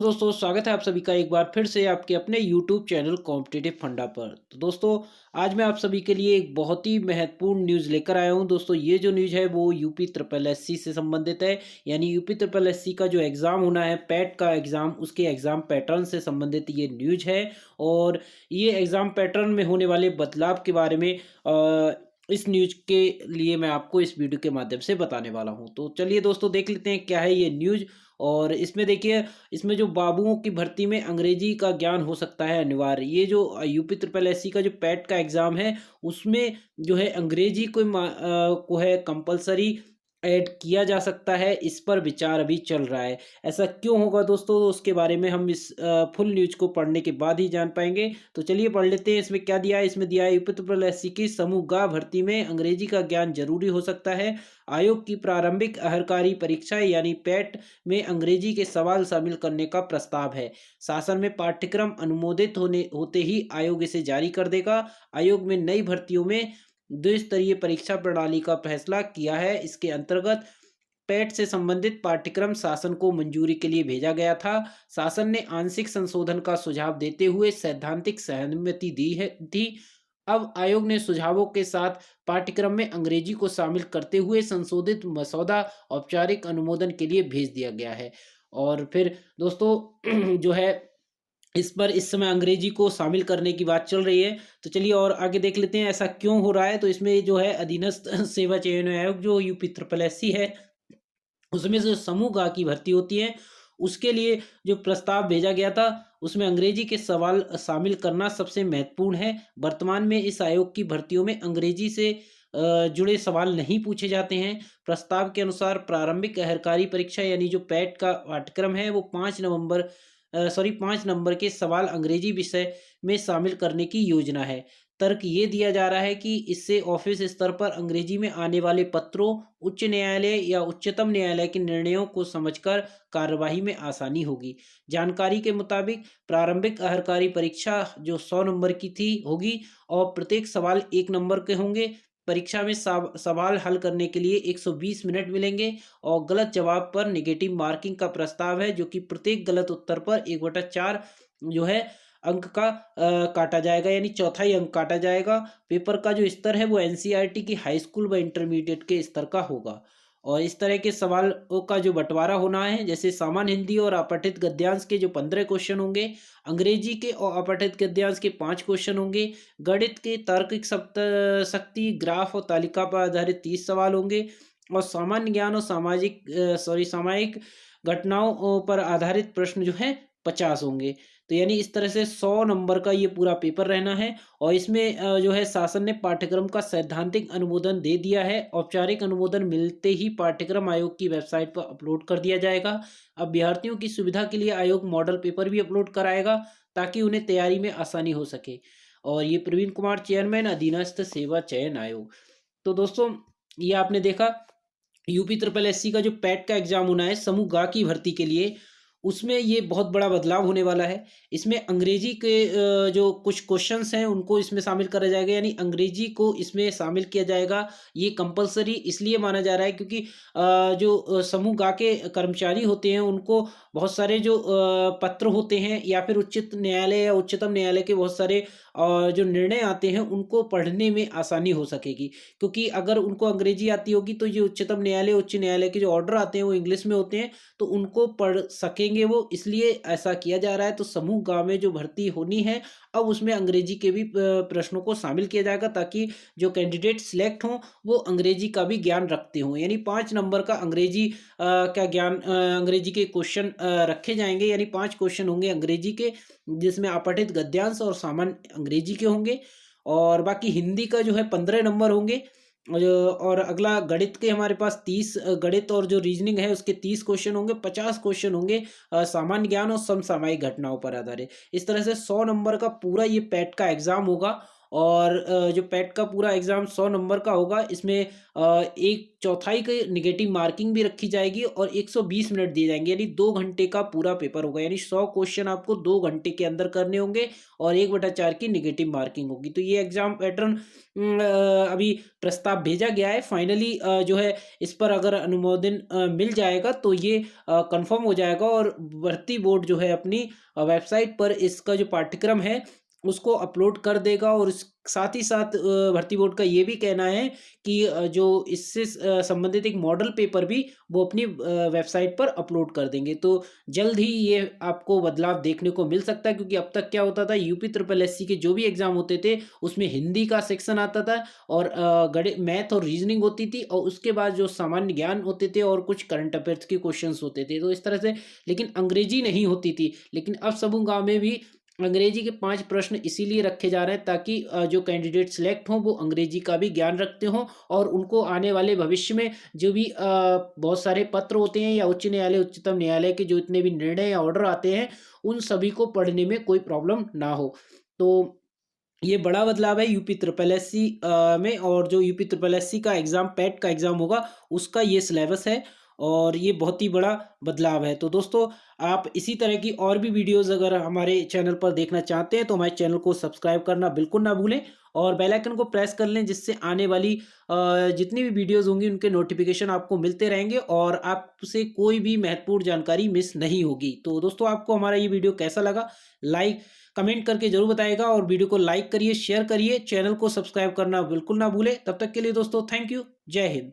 दोस्तों स्वागत है आप सभी का एक बार फिर से आपके अपने YouTube चैनल कॉम्पिटिटिव फंडा पर। तो दोस्तों आज मैं आप सभी के लिए एक बहुत ही महत्वपूर्ण न्यूज़ लेकर आया हूं। दोस्तों ये जो न्यूज़ है वो यूपी ट्रिपल एससी से संबंधित है। यानी यूपी ट्रिपल एससी का जो एग्ज़ाम होना है पैट का एग्ज़ाम, उसके एग्ज़ाम पैटर्न से संबंधित ये न्यूज़ है। और ये एग्ज़ाम पैटर्न में होने वाले बदलाव के बारे में इस न्यूज़ के लिए मैं आपको इस वीडियो के माध्यम से बताने वाला हूं। तो चलिए दोस्तों देख लेते हैं क्या है ये न्यूज़। और इसमें देखिए, इसमें जो बाबुओं की भर्ती में अंग्रेजी का ज्ञान हो सकता है अनिवार्य। ये जो यूपी ट्रिपल एससी का जो पैट का एग्ज़ाम है, उसमें जो है अंग्रेजी को है कंपल्सरी ऐड किया जा सकता है। इस पर विचार अभी चल रहा है। ऐसा क्यों होगा दोस्तों, उसके बारे में हम इस फुल न्यूज़ को पढ़ने के बाद ही जान पाएँगे। तो चलिए पढ़ लेते हैं इसमें क्या दिया है। इसमें दिया है यूपी ट्रिपल एससी की समूह ग भर्ती में अंग्रेजी का ज्ञान ज़रूरी हो सकता है। आयोग की प्रारंभिक अहरकारी परीक्षा यानी पैट में अंग्रेजी के सवाल शामिल करने का प्रस्ताव है। शासन में पाठ्यक्रम अनुमोदित होने होते ही आयोग इसे जारी कर देगा। आयोग में नई भर्तियों में द्विस्तरीय परीक्षा प्रणाली का फैसला किया है। इसके अंतर्गत पैट से संबंधित पाठ्यक्रम शासन को मंजूरी के लिए भेजा गया था। शासन ने आंशिक संशोधन का सुझाव देते हुए सैद्धांतिक सहमति दी है थी। अब आयोग ने सुझावों के साथ पाठ्यक्रम में अंग्रेजी को शामिल करते हुए संशोधित मसौदा औपचारिक अनुमोदन के लिए भेज दिया गया है। और फिर दोस्तों जो है, इस पर इस समय अंग्रेजी को शामिल करने की बात चल रही है। तो चलिए और आगे देख लेते हैं ऐसा क्यों हो रहा है। तो इसमें जो है अधीनस्थ सेवा चयन आयोग जो यूपी ट्रिपल एससी है, उसमें जो समूह गा की भर्ती होती है, उसके लिए जो प्रस्ताव भेजा गया था, उसमें अंग्रेजी के सवाल शामिल करना सबसे महत्वपूर्ण है। वर्तमान में इस आयोग की भर्तियों में अंग्रेजी से जुड़े सवाल नहीं पूछे जाते हैं। प्रस्ताव के अनुसार प्रारंभिक अहरकारी परीक्षा यानी जो पैट का पाठ्यक्रम है, वो 5 नंबर के सवाल अंग्रेजी विषय में शामिल करने की योजना है। तर्क ये दिया जा रहा है कि इससे ऑफिस स्तर पर अंग्रेजी में आने वाले पत्रों, उच्च न्यायालय या उच्चतम न्यायालय के निर्णयों को समझकर कार्यवाही में आसानी होगी। जानकारी के मुताबिक प्रारंभिक अहरकारी परीक्षा जो 100 नंबर की थी होगी और प्रत्येक सवाल 1 नंबर के होंगे। परीक्षा में सवाल हल करने के लिए 120 मिनट मिलेंगे और गलत जवाब पर नेगेटिव मार्किंग का प्रस्ताव है, जो कि प्रत्येक गलत उत्तर पर 1/4 जो है अंक का काटा जाएगा, यानी चौथाई अंक काटा जाएगा। पेपर का जो स्तर है वो एनसीईआरटी की हाई स्कूल व इंटरमीडिएट के स्तर का होगा। और इस तरह के सवालों का जो बंटवारा होना है, जैसे सामान्य हिंदी और अपठित गद्यांश के जो 15 क्वेश्चन होंगे, अंग्रेजी के और अपठित गद्यांश के 5 क्वेश्चन होंगे, गणित के तार्किक शक्ति, ग्राफ और तालिका पर आधारित 30 सवाल होंगे और सामान्य ज्ञान और सामायिक घटनाओं पर आधारित प्रश्न जो है 50 होंगे। तो यानी इस तरह से 100 नंबर का ये पूरा पेपर रहना है। और इसमें जो है शासन ने पाठ्यक्रम का सैद्धांतिक अनुमोदन दे दिया है। औपचारिक अनुमोदन मिलते ही पाठ्यक्रम आयोग की वेबसाइट पर अपलोड कर दिया जाएगा। अब अभ्यर्थियों की सुविधा के लिए आयोग मॉडल पेपर भी अपलोड कराएगा, ताकि उन्हें तैयारी में आसानी हो सके। और ये प्रवीण कुमार, चेयरमैन अधीनस्थ सेवा चयन आयोग। तो दोस्तों ये आपने देखा, यूपी ट्रिपल एससी का जो पैट का एग्जाम होना है समूह गा की भर्ती के लिए, उसमें ये बहुत बड़ा बदलाव होने वाला है। इसमें अंग्रेजी के जो कुछ क्वेश्चंस हैं उनको इसमें शामिल करा जाएगा, यानी अंग्रेजी को इसमें शामिल किया जाएगा। ये कंपल्सरी इसलिए माना जा रहा है क्योंकि जो समूह गा के कर्मचारी होते हैं, उनको बहुत सारे जो पत्र होते हैं या फिर उच्चित न्यायालय या उच्चतम न्यायालय के बहुत सारे जो निर्णय आते हैं, उनको पढ़ने में आसानी हो सकेगी। क्योंकि अगर उनको अंग्रेजी आती होगी तो ये उच्चतम न्यायालय, उच्च न्यायालय के जो ऑर्डर आते हैं वो इंग्लिश में होते हैं, तो उनको पढ़ सकेंगे वो, इसलिए ऐसा किया जा रहा है। तो समूह ग में जो भर्ती होनी है, अब उसमें अंग्रेजी के भी प्रश्नों को शामिल किया जाएगा, ताकि जो कैंडिडेट सिलेक्ट हों वो अंग्रेजी का भी ज्ञान रखते हों। यानी 5 नंबर का अंग्रेजी का ज्ञान, अंग्रेजी के क्वेश्चन रखे जाएंगे, यानी 5 क्वेश्चन होंगे अंग्रेजी के, जिसमें अपठित गद्यांश और सामान्य अंग्रेजी के होंगे। और बाकी हिंदी का जो है 15 नंबर होंगे। और अगला गणित के हमारे पास 30, गणित और जो रीजनिंग है उसके 30 क्वेश्चन होंगे। 50 क्वेश्चन होंगे सामान्य ज्ञान और समसामयिक घटनाओं पर आधारित। इस तरह से 100 नंबर का पूरा ये पैट का एग्जाम होगा। और जो पेट का पूरा एग्ज़ाम 100 नंबर का होगा, इसमें 1/4 की नेगेटिव मार्किंग भी रखी जाएगी और 120 मिनट दिए जाएँगे, यानी 2 घंटे का पूरा पेपर होगा, यानी 100 क्वेश्चन आपको 2 घंटे के अंदर करने होंगे और 1/4 की नेगेटिव मार्किंग होगी। तो ये एग्ज़ाम पैटर्न अभी प्रस्ताव भेजा गया है। फाइनली जो है इस पर अगर अनुमोदन मिल जाएगा तो ये कन्फर्म हो जाएगा और भर्ती बोर्ड जो है अपनी वेबसाइट पर इसका जो पाठ्यक्रम है उसको अपलोड कर देगा और इस साथ ही साथ भर्ती बोर्ड का ये भी कहना है कि जो इससे संबंधित एक मॉडल पेपर भी वो अपनी वेबसाइट पर अपलोड कर देंगे। तो जल्द ही ये आपको बदलाव देखने को मिल सकता है, क्योंकि अब तक क्या होता था, यूपी ट्रिपल एससी के जो भी एग्ज़ाम होते थे उसमें हिंदी का सेक्शन आता था और गणित, मैथ और रीजनिंग होती थी और उसके बाद जो सामान्य ज्ञान होते थे और कुछ करंट अफेयर्स के क्वेश्चंस होते थे। तो इस तरह से, लेकिन अंग्रेजी नहीं होती थी। लेकिन अब सबू गाँव में भी अंग्रेजी के 5 प्रश्न इसीलिए रखे जा रहे हैं ताकि जो कैंडिडेट सिलेक्ट हों वो अंग्रेजी का भी ज्ञान रखते हों और उनको आने वाले भविष्य में जो भी बहुत सारे पत्र होते हैं या उच्च न्यायालय, उच्चतम न्यायालय के जो इतने भी निर्णय या ऑर्डर आते हैं, उन सभी को पढ़ने में कोई प्रॉब्लम ना हो। तो ये बड़ा बदलाव है यूपी ट्रिपल एससी में, और जो यूपी ट्रिपल एससी का एग्ज़ाम, पैट का एग्ज़ाम होगा, उसका ये सिलेबस है और ये बहुत ही बड़ा बदलाव है। तो दोस्तों, आप इसी तरह की और भी वीडियोज़ अगर हमारे चैनल पर देखना चाहते हैं तो हमारे चैनल को सब्सक्राइब करना बिल्कुल ना भूलें और बेल आइकन को प्रेस कर लें, जिससे आने वाली जितनी भी वीडियोज़ होंगी उनके नोटिफ़िकेशन आपको मिलते रहेंगे और आपसे कोई भी महत्वपूर्ण जानकारी मिस नहीं होगी। तो दोस्तों, आपको हमारा ये वीडियो कैसा लगा? लाइक कमेंट करके ज़रूर बताइएगा और वीडियो को लाइक करिए, शेयर करिए, चैनल को सब्सक्राइब करना बिल्कुल ना भूलें। तब तक के लिए दोस्तों, थैंक यू। जय हिंद।